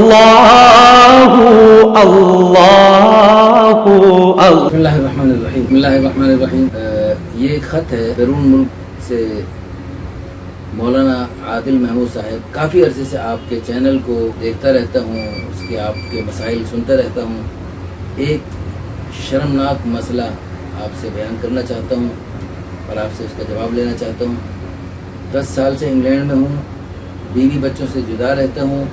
اللہ اللہ بسم اللہ الرحمن الرحیم بسم اللہ الرحمن الرحیم یہ ایک خط ہے بیرون ملک سے مولانا عادل محمود صاحب. کافی عرصے سے آپ کے چینل کو دیکھتا رہتا ہوں, اس کے آپ کے مسائل سنتا رہتا ہوں. ایک شرمناک مسئلہ آپ سے بیان کرنا چاہتا ہوں اور آپ سے اس کا جواب لینا چاہتا ہوں. 10 سال سے انگلینڈ میں ہوں, بیوی بچوں سے جدا رہتا ہوں.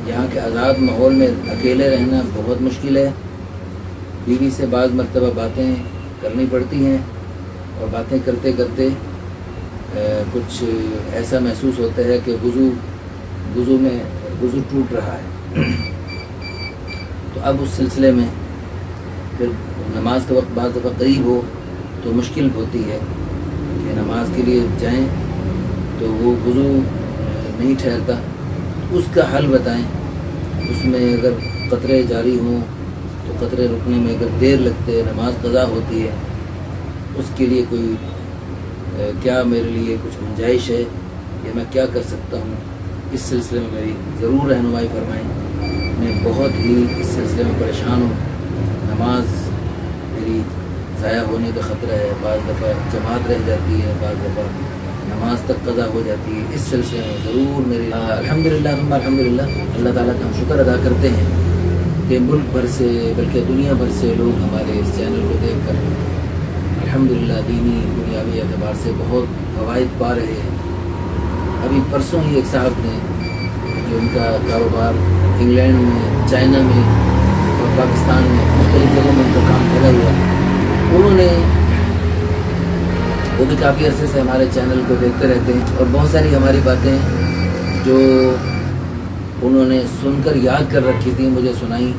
یہاں کے آزاد ماحول میں اکیلے رہنا بہت مشکل ہے. بیوی سے بعض مرتبہ باتیں کرنی پڑتی ہیں اور باتیں کرتے کرتے کچھ ایسا محسوس ہوتا ہے کہ وضو ٹوٹ رہا ہے. تو اب اس سلسلے میں پھر نماز کا وقت بعض دفعہ قریب ہو تو مشکل ہوتی ہے کہ نماز کے لیے جائیں تو وہ وضو نہیں ٹھہرتا. اس کا حل بتائیں. اس میں اگر قطرے جاری ہوں تو قطرے رکنے میں اگر دیر لگتے نماز قضا ہوتی ہے, اس کے لیے کوئی کیا میرے لیے کچھ گنجائش ہے یا میں کیا کر سکتا ہوں؟ اس سلسلے میں میری ضرور رہنمائی فرمائیں. میں بہت ہی اس سلسلے میں پریشان ہوں. نماز میری ضائع ہونے کا خطرہ ہے. بعض دفعہ جماعت رہ جاتی ہے, بعض دفعہ نماز تک قضا ہو جاتی ہے. اس سلسلے میں ضرور میری الحمدللہ اللہ تعالیٰ کا ہم شکر ادا کرتے ہیں کہ ملک بھر سے بلکہ دنیا بھر سے لوگ ہمارے اس چینل کو دیکھ کر الحمدللہ دینی دنیاوی اعتبار سے بہت فوائد پا رہے ہیں. ابھی پرسوں ہی ایک صاحب نے جو ان کا کاروبار انگلینڈ میں, چائنا میں اور پاکستان میں مختلف جگہوں میں ان کا کام پھیلا ہوا, انہوں نے وہ بھی کافی عرصے سے ہمارے چینل کو دیکھتے رہتے ہیں اور بہت ساری ہماری باتیں جو انہوں نے سن کر یاد کر رکھی تھیں مجھے سنائیں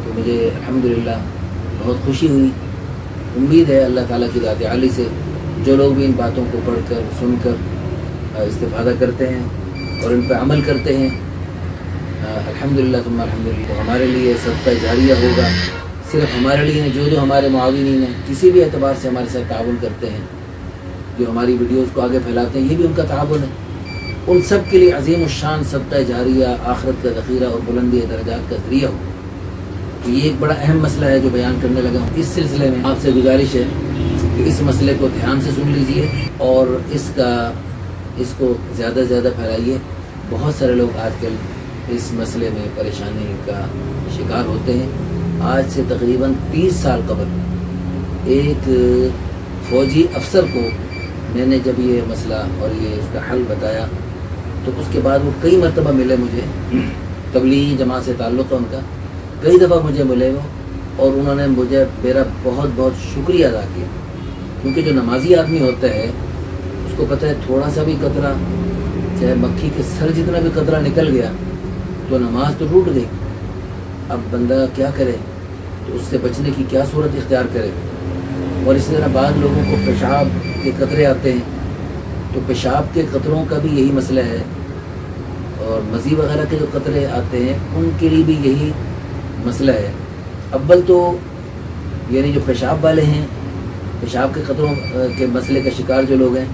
تو مجھے الحمدللہ بہت خوشی ہوئی. امید ہے اللہ تعالیٰ کی ذات عالی سے جو لوگ بھی ان باتوں کو پڑھ کر سن کر استفادہ کرتے ہیں اور ان پہ عمل کرتے ہیں الحمدللہ ثم الحمدللہ تو ہمارے لیے صدقہ جاریہ ہوگا. صرف ہمارے لیے جو ہمارے معاونین ہیں کسی بھی اعتبار سے ہمارے ساتھ تعاون کرتے ہیں, جو ہماری ویڈیوز کو آگے پھیلاتے ہیں, یہ بھی ان کا تعاون ہے. ان سب کے لیے عظیم الشان صدقہ جاریہ آخرت کا ذخیرہ اور بلندی درجات کا ذریعہ ہو. تو یہ ایک بڑا اہم مسئلہ ہے جو بیان کرنے لگا ہوں. اس سلسلے میں آپ سے گزارش ہے کہ اس مسئلے کو دھیان سے سن لیجئے اور اس کو زیادہ سے زیادہ پھیلائیے. بہت سارے لوگ آج کل اس مسئلے میں پریشانی کا شکار ہوتے ہیں. آج سے تقریباً 30 سال قبل ایک فوجی افسر کو میں نے جب یہ مسئلہ اور یہ اس کا حل بتایا تو اس کے بعد وہ کئی مرتبہ ملے مجھے. تبلیغی جماعت سے تعلق ہے ان کا. کئی دفعہ مجھے ملے وہ اور انہوں نے مجھے میرا بہت بہت شکریہ ادا کیا, کیونکہ جو نمازی آدمی ہوتا ہے اس کو پتہ ہے تھوڑا سا بھی قطرہ, چاہے مکھی کے سر جتنا بھی قطرہ نکل گیا تو نماز تو ٹوٹ گئی. اب بندہ کیا کرے, تو اس سے بچنے کی کیا صورت اختیار کرے. اور اسی طرح بعض لوگوں کو پیشاب کے قطرے آتے ہیں تو پیشاب کے قطروں کا بھی یہی مسئلہ ہے, اور مزی وغیرہ کے جو قطرے آتے ہیں ان کے لیے بھی یہی مسئلہ ہے. اول تو یعنی جو پیشاب والے ہیں, پیشاب کے قطروں کے مسئلے کا شکار جو لوگ ہیں,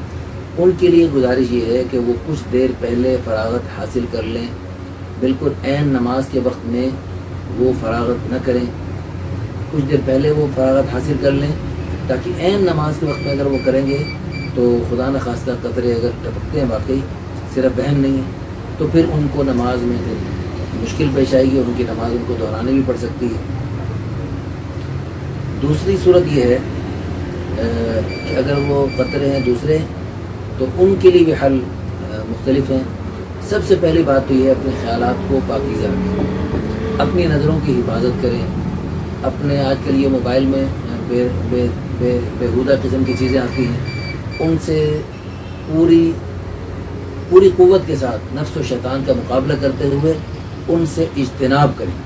ان کے لیے گزارش یہ ہے کہ وہ کچھ دیر پہلے فراغت حاصل کر لیں. بالکل عین نماز کے وقت میں وہ فراغت نہ کریں, کچھ دیر پہلے وہ فراغت حاصل کر لیں تاکہ عین نماز کے وقت میں اگر وہ کریں گے تو خدا نخواستہ قطرے اگر ٹپکتے ہیں واقعی صرف وہم نہیں ہے تو پھر ان کو نماز میں مشکل پیش آئے گی اور ان کی نماز ان کو دہرانے بھی پڑ سکتی ہے. دوسری صورت یہ ہے کہ اگر وہ قطرے ہیں دوسرے تو ان کے لیے بھی حل مختلف ہیں. سب سے پہلی بات تو یہ ہے اپنے خیالات کو پاکیزہ رکھیں, اپنی نظروں کی حفاظت کریں. اپنے آج کل یہ موبائل میں بےہودہ قسم کی چیزیں آتی ہیں, ان سے پوری قوت کے ساتھ نفس و شیطان کا مقابلہ کرتے ہوئے ان سے اجتناب کریں,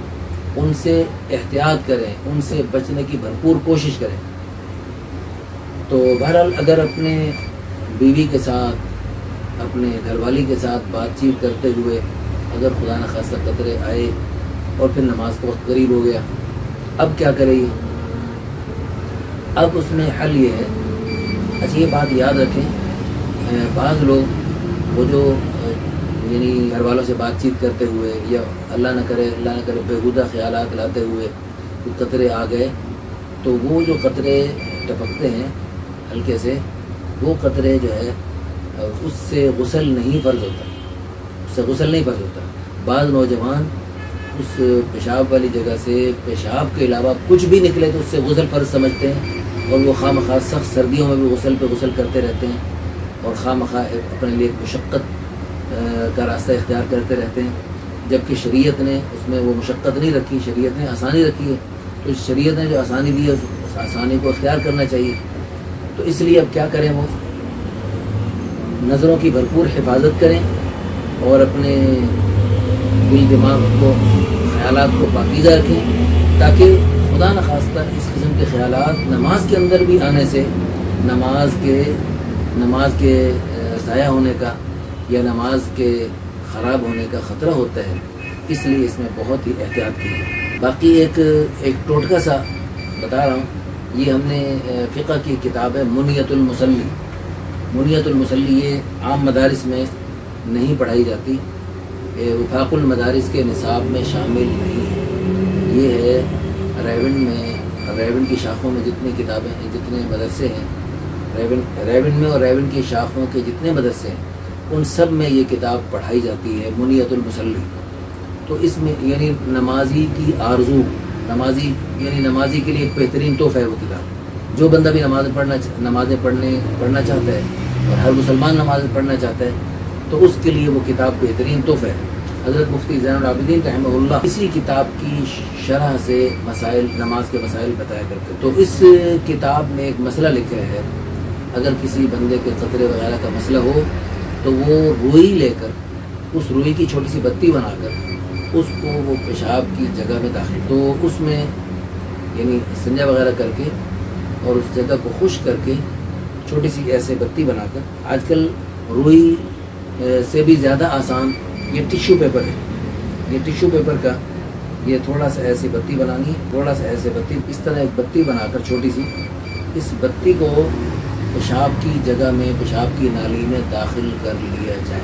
ان سے احتیاط کریں, ان سے بچنے کی بھرپور کوشش کریں. تو بہرحال اگر اپنے بیوی کے ساتھ اپنے گھر والی کے ساتھ بات چیت کرتے ہوئے اگر خدا نخواستہ قطرے آئے اور پھر نماز کا وقت قریب ہو گیا, اب کیا کرے گی؟ اب اس میں حل یہ ہے, اچھا یہ بات یاد رکھیں, بعض لوگ وہ جو یعنی گھر والوں سے بات چیت کرتے ہوئے یا اللہ نہ کرے بیہودہ خیالات لاتے ہوئے کچھ قطرے آ گئے تو وہ جو قطرے ٹپکتے ہیں ہلکے سے، وہ قطرے جو ہے اس سے غسل نہیں فرض ہوتا، بعض نوجوان اس پیشاب والی جگہ سے پیشاب کے علاوہ کچھ بھی نکلے تو اس سے غسل فرض سمجھتے ہیں، اور وہ خواہ مخواہ سخت سردیوں میں بھی غسل پہ غسل کرتے رہتے ہیں، اور خواہ مخواہ اپنے لیے مشقت کا راستہ اختیار کرتے رہتے ہیں، جبکہ شریعت نے اس میں وہ مشقت نہیں رکھی، شریعت نے آسانی رکھی ہے، تو شریعت نے جو آسانی دی ہے اس آسانی کو اختیار کرنا چاہیے۔ تو اس لیے اب کیا کریں، وہ نظروں کی بھرپور حفاظت کریں اور اپنے دل دماغ کو، خیالات کو پاکیزہ رکھیں، تاکہ خدا نخواستہ اس قسم کے خیالات نماز کے اندر بھی آنے سے نماز کے ضائع ہونے کا یا نماز کے خراب ہونے کا خطرہ ہوتا ہے، اس لیے اس میں بہت ہی احتیاط کی ہے۔ باقی ایک ٹوٹکا سا بتا رہا ہوں، یہ ہم نے فقہ کی کتاب ہے منیت المصلی، یہ عام مدارس میں نہیں پڑھائی جاتی، وفاق المدارس کے نصاب میں شامل نہیں ہے، یہ ہے ریون کی شاخوں میں جتنی کتابیں ہیں، جتنے مدرسے ہیں ریون میں، اور ریون کی شاخوں کے جتنے مدرسے ہیں ان سب میں یہ کتاب پڑھائی جاتی ہے منیت المصلی۔ تو اس میں یعنی نمازی کی آرزو، نمازی کے لیے ایک بہترین تحفہ ہے وہ کتاب۔ جو بندہ بھی نمازیں پڑھنا چاہتا ہے، اور ہر مسلمان نماز پڑھنا چاہتا ہے، تو اس کے لیے وہ کتاب بہترین تحفہ ہے۔ حضرت مفتی زین العابدین رحمہ اللہ اسی کتاب کی شرح سے نماز کے مسائل بتایا کرتے۔ تو اس کتاب میں ایک مسئلہ لکھا ہے، اگر کسی بندے کے قطرے وغیرہ کا مسئلہ ہو تو وہ روئی لے کر، اس روئی کی چھوٹی سی بتی بنا کر اس کو وہ پیشاب کی جگہ میں داخل، تو اس میں یعنی استنجا وغیرہ کر کے اور اس جگہ کو خشک کر کے چھوٹی سی ایسے بتی بنا کر، آج کل روئی سے بھی زیادہ آسان یہ ٹیشو پیپر ہے، یہ ٹیشو پیپر کا یہ تھوڑا سا ایسی بتی بنانی ہے، تھوڑا سا ایسے بتی، اس طرح ایک بتی بنا کر چھوٹی سی، اس بتی کو پیشاب کی جگہ میں، پیشاب کی نالی میں داخل کر لیا جائے۔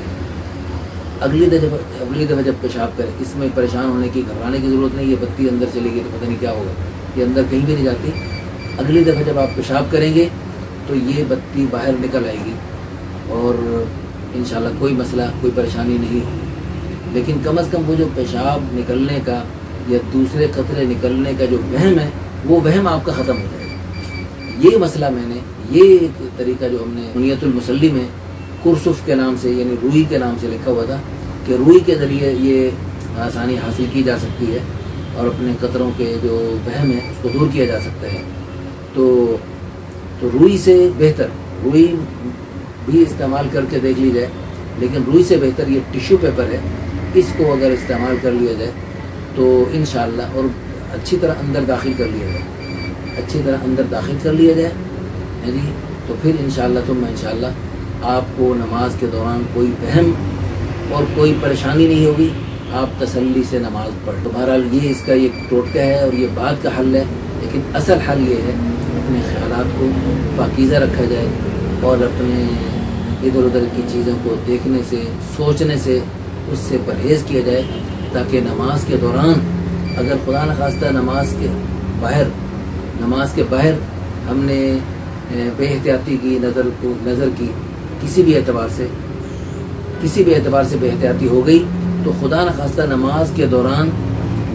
اگلی دفعہ جب پیشاب کرے، اس میں پریشان ہونے کی، گھبرانے کی ضرورت نہیں، یہ بتی اندر چلے گی تو پتہ نہیں کیا ہوگا، یہ اندر کہیں بھی نہیں جاتی۔ اگلی دفعہ جب آپ پیشاب کریں گے تو یہ بتی باہر نکل آئے گی اور انشاءاللہ کوئی مسئلہ، کوئی پریشانی نہیں ہوگی۔ لیکن کم از کم وہ جو پیشاب نکلنے کا یا دوسرے قطرے نکلنے کا جو وہم ہے، وہ وہم آپ کا ختم ہو جائے گا۔ یہ مسئلہ میں نے، یہ ایک طریقہ جو ہم نے منیت المصلی میں کرسف کے نام سے، یعنی روئی کے نام سے لکھا ہوا تھا کہ روئی کے ذریعے یہ آسانی حاصل کی جا سکتی ہے اور اپنے قطروں کے جو وہم ہے اس کو دور کیا جا سکتا ہے۔ تو روئی سے بہتر، روئی بھی استعمال کر کے دیکھ لی جائے، لیکن روئی سے بہتر یہ ٹیشو پیپر ہے، اس کو اگر استعمال کر لیا جائے تو انشاءاللہ، اور اچھی طرح اندر داخل کر لیا جائے جی، تو پھر انشاءاللہ آپ کو نماز کے دوران کوئی وہم اور کوئی پریشانی نہیں ہوگی، آپ تسلی سے نماز پڑھ۔ تو بہرحال یہ اس کا یہ ٹوٹکا ہے اور یہ بات کا حل ہے، لیکن اصل حل یہ ہے اپنے خیالات کو پاکیزہ رکھا جائے اور اپنے ادھر ادھر کی چیزوں کو دیکھنے سے، سوچنے سے، اس سے پرہیز کیا جائے، تاکہ نماز کے دوران اگر خدا نخواستہ نماز کے باہر ہم نے بے احتیاطی کی، نظر کی، کسی بھی اعتبار سے بے احتیاطی ہو گئی تو خدا نخواستہ نماز کے دوران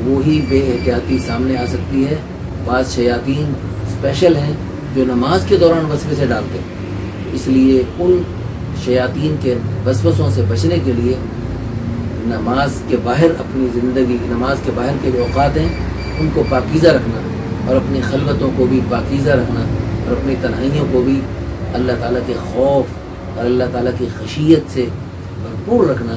وہی بے احتیاطی سامنے آ سکتی ہے۔ بعض شیاطین اسپیشل ہیں جو نماز کے دوران وسوسے ڈالتے ہیں، اس لیے ان شیاطین کے وسوسوں سے بچنے کے لیے نماز کے باہر اپنی زندگی، نماز کے باہر کے جو اوقات ہیں ان کو پاکیزہ رکھنا، اور اپنی خلوتوں کو بھی پاکیزہ رکھنا، اور اپنی تنہائیوں کو بھی اللہ تعالیٰ کے خوف اور اللہ تعالیٰ کی خشیت سے بھرپور رکھنا،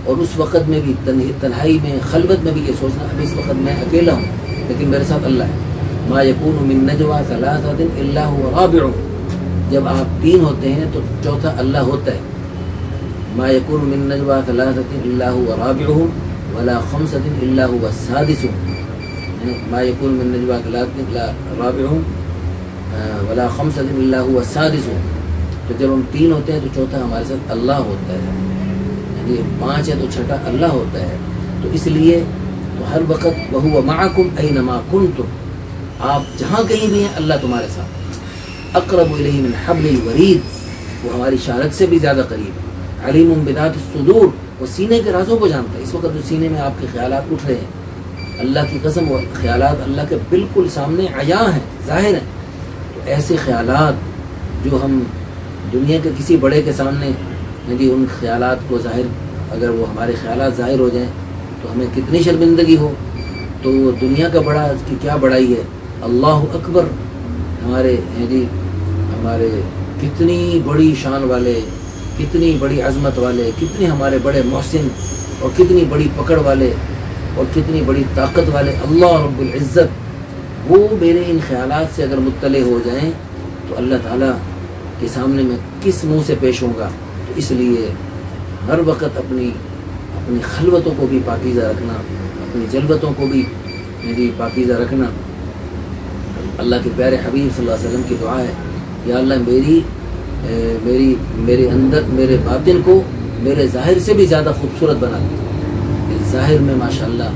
اور اس وقت میں بھی تنہائی میں، خلوت میں بھی یہ سوچنا اب اس وقت میں اکیلا ہوں لیکن میرے ساتھ اللہ ہے۔ ما یکون من نجوى ثلاثة الا هو رابعهم، جب آپ 3 ہوتے ہیں تو چوتھا اللہ ہوتا ہے۔ ما یکون من نجوى ثلاثة الا هو رابعهم ولا 5 الا هو سادسهم، ما یکون من نجوى ثلاثة الا رابعهم ولا 5 الا هو سادسهم، تو جب ہم 3 ہوتے ہیں تو چوتھا ہمارے ساتھ اللہ ہوتا ہے، یہ 5 ہے تو چھٹا اللہ ہوتا ہے. تو اس لیے تو ہر وقت وَهُوَ مَعَكُمْ أَيْنَمَا كُنْتُمْ، آپ جہاں کہیں بھی ہیں اللہ تمہارے ساتھ. اقرب الیہ من حبل الورید، وہ ہماری شارک سے بھی زیادہ قریب ہے. علیم بذات الصدور، وہ سینے کے رازوں کو جانتا ہے. اس وقت جو سینے میں آپ کے خیالات اٹھ رہے ہیں، اللہ کی قسم وہ خیالات اللہ کے بالکل سامنے عیاں ہیں، ظاہر ہیں. تو ایسے خیالات جو ہم دنیا کے کسی بڑے کے سامنے یعنی ان خیالات کو ظاہر، اگر وہ ہمارے خیالات ظاہر ہو جائیں تو ہمیں کتنی شرمندگی ہو. تو دنیا کا بڑا کی کیا بڑائی ہے، اللہ اکبر ہمارے یعنی ہمارے کتنی بڑی شان والے، کتنی بڑی عظمت والے، کتنے ہمارے بڑے محسن اور کتنی بڑی پکڑ والے اور کتنی بڑی طاقت والے اللہ رب العزت، وہ میرے ان خیالات سے اگر مطلع ہو جائیں تو اللہ تعالیٰ کے سامنے میں کس منہ سے پیش ہوں گا. تو اس لیے ہر وقت اپنی خلوتوں کو بھی پاکیزہ رکھنا، اپنی جلوتوں کو بھی یعنی پاکیزہ رکھنا. اللہ کے پیارے حبیب صلی اللہ علیہ وسلم کی دعا ہے، یا اللہ میرے اندر میرے باطن کو میرے ظاہر سے بھی زیادہ خوبصورت بنا دے. ظاہر میں ماشاءاللہ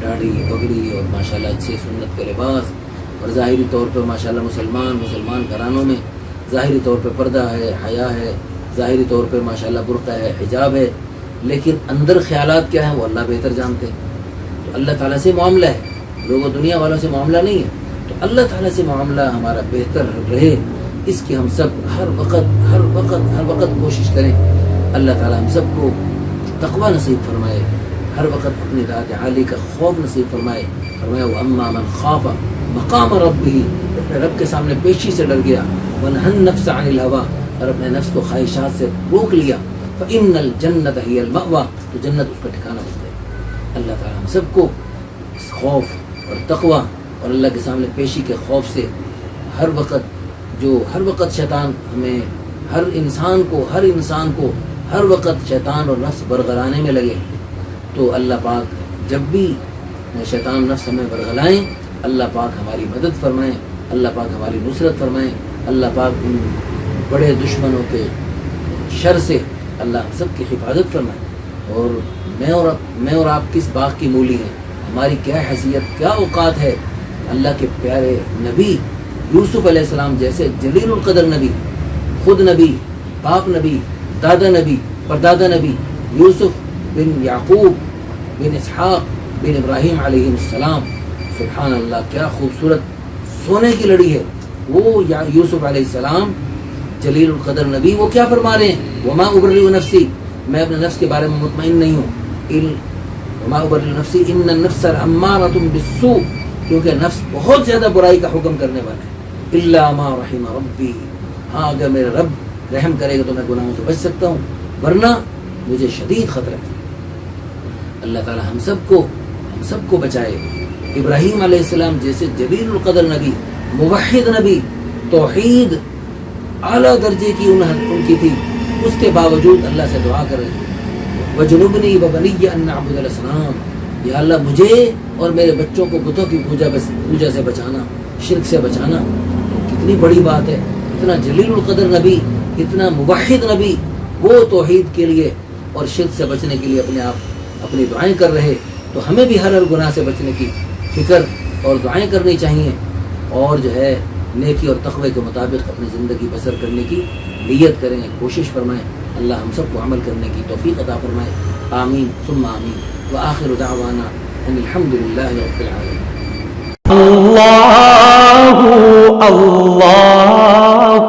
داڑھی پگڑی اور ماشاءاللہ اچھے سنت کے لباس، اور ظاہری طور پر ماشاءاللہ مسلمان گھرانوں میں ظاہری طور پہ پردہ ہے، حیا ہے، ظاہری طور پہ ماشاءاللہ برقع ہے، حجاب ہے، لیکن اندر خیالات کیا ہیں وہ اللہ بہتر جانتے ہیں. تو اللہ تعالیٰ سے معاملہ ہے، لوگوں دنیا والوں سے معاملہ نہیں ہے. تو اللہ تعالیٰ سے معاملہ ہمارا بہتر رہے، اس کی ہم سب ہر وقت کوشش کریں. اللہ تعالیٰ ہم سب کو تقوی نصیب فرمائے، ہر وقت اپنی ذات عالی کا خوف نصیب فرمائے. فرمایا وَأَمَّا مَنْ خَافَ مَقَامَ رَبِّهِ، اپنے رب کے سامنے پیشی سے ڈر گیا. وَنَهَى النَّفْسَ عَنِ الْهَوَىٰ، اور اپنے نفس کو خواہشات سے روک لیا. فَإِنَّ الْجَنَّةَ هِيَ الْمَأْوَىٰ، تو جنت اس کا ٹھکانہ بن گئی. اللہ تعالیٰ ہم سب کو خوف اور تقوی اور اللہ کے سامنے پیشی کے خوف سے ہر وقت شیطان ہمیں ہر انسان کو ہر وقت شیطان اور نفس برگلانے میں لگے. تو اللہ پاک جب بھی شیطان نفس ہمیں برگلائیں، اللہ پاک ہماری مدد فرمائیں، اللہ پاک ہماری نصرت فرمائیں. اللہ پاک ان بڑے دشمنوں کے شر سے اللہ ہم سب کی حفاظت فرمائیں. اور میں اور آپ کس باغ کی مولی ہیں، ہماری کیا حیثیت، کیا اوقات ہے. اللہ کے پیارے نبی یوسف علیہ السلام جیسے جلیل القدر نبی، خود نبی، باپ نبی، دادا نبی، پردادا نبی، یوسف بن یعقوب بن اسحاق بن ابراہیم علیہ السلام، سبحان اللہ کیا خوبصورت سونے کی لڑی ہے وہ یوسف علیہ السلام جلیل القدر نبی. وہ کیا فرما رہے ہیں، وما ابرئ نفسی، میں اپنے نفس کے بارے میں مطمئن نہیں ہوں. وما ابرئ نفسی ان النفس لامارۃ بالسوء، کیونکہ نفس بہت زیادہ برائی کا حکم کرنے والا ہے. الا ما رحم ربی، ہاں اگر میرے رب رحم کرے گا تو میں گناہوں سے بچ سکتا ہوں، ورنہ مجھے شدید خطرہ ہے. اللہ تعالی ہم سب کو بچائے. ابراہیم علیہ السلام جیسے جلیل القدر نبی، موحد نبی، توحید اعلیٰ درجے کی ان کی تھی، اس کے باوجود اللہ سے دعا کر رہے ہیں وَجُنُبْنِي وَبَنِيَّ أَن نَعْبُدَ الْأَصْنَامَ، یا اللہ مجھے اور میرے بچوں کو بتوں کی پوجا سے بچانا، شرک سے بچانا. کتنی بڑی بات ہے. اتنا جلیل القدر نبی، اتنا موحد نبی، وہ توحید کے لیے اور شرک سے بچنے کے لیے اپنی دعائیں کر رہے. تو ہمیں بھی ہر گناہ سے بچنے کی فکر اور دعائیں کرنی چاہیے، اور جو ہے نیکی اور تقوی کے مطابق اپنی زندگی بسر کرنے کی نیت کریں، کوشش فرمائیں. اللہ ہم سب کو عمل کرنے کی توفیق عطا فرمائے. آمین ثم آمین. وآخر دعوانا ان الحمد للہ رب العالمین. اللہ اللہ